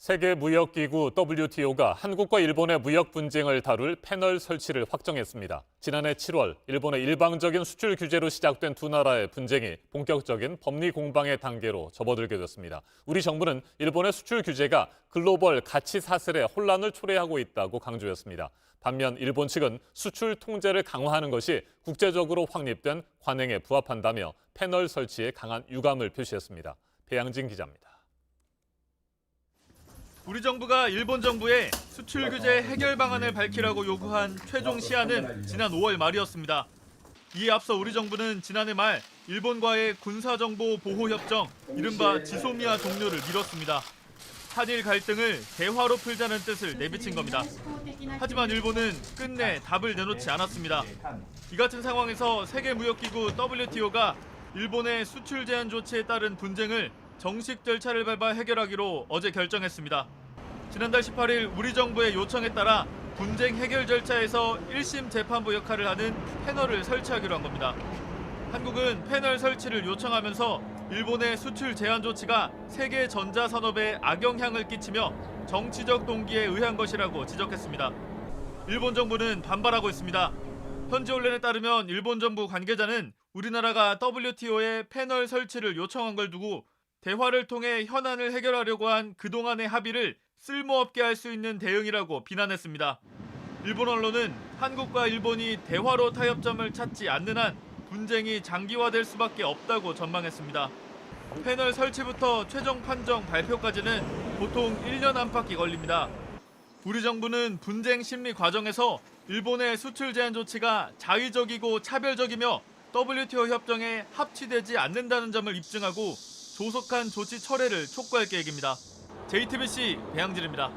세계무역기구 WTO가 한국과 일본의 무역 분쟁을 다룰 패널 설치를 확정했습니다. 지난해 7월 일본의 일방적인 수출 규제로 시작된 두 나라의 분쟁이 본격적인 법리 공방의 단계로 접어들게 됐습니다. 우리 정부는 일본의 수출 규제가 글로벌 가치 사슬에 혼란을 초래하고 있다고 강조했습니다. 반면 일본 측은 수출 통제를 강화하는 것이 국제적으로 확립된 관행에 부합한다며 패널 설치에 강한 유감을 표시했습니다. 배양진 기자입니다. 우리 정부가 일본 정부에 수출 규제 해결 방안을 밝히라고 요구한 최종 시한은 지난 5월 말이었습니다. 이에 앞서 우리 정부는 지난해 말 일본과의 군사정보 보호협정, 이른바 지소미아 종료를 미뤘습니다. 한일 갈등을 대화로 풀자는 뜻을 내비친 겁니다. 하지만 일본은 끝내 답을 내놓지 않았습니다. 이 같은 상황에서 세계무역기구 WTO가 일본의 수출 제한 조치에 따른 분쟁을 정식 절차를 밟아 해결하기로 어제 결정했습니다. 지난달 18일 우리 정부의 요청에 따라 분쟁 해결 절차에서 1심 재판부 역할을 하는 패널을 설치하기로 한 겁니다. 한국은 패널 설치를 요청하면서 일본의 수출 제한 조치가 세계 전자산업에 악영향을 끼치며 정치적 동기에 의한 것이라고 지적했습니다. 일본 정부는 반발하고 있습니다. 현지 언론에 따르면 일본 정부 관계자는 우리나라가 WTO에 패널 설치를 요청한 걸 두고 대화를 통해 현안을 해결하려고 한 그동안의 합의를 쓸모없게 할 수 있는 대응이라고 비난했습니다. 일본 언론은 한국과 일본이 대화로 타협점을 찾지 않는 한 분쟁이 장기화될 수밖에 없다고 전망했습니다. 패널 설치부터 최종 판정 발표까지는 보통 1년 안팎이 걸립니다. 우리 정부는 분쟁 심리 과정에서 일본의 수출 제한 조치가 자의적이고 차별적이며 WTO 협정에 합치되지 않는다는 점을 입증하고 조속한 조치 철회를 촉구할 계획입니다. JTBC 배양진입니다.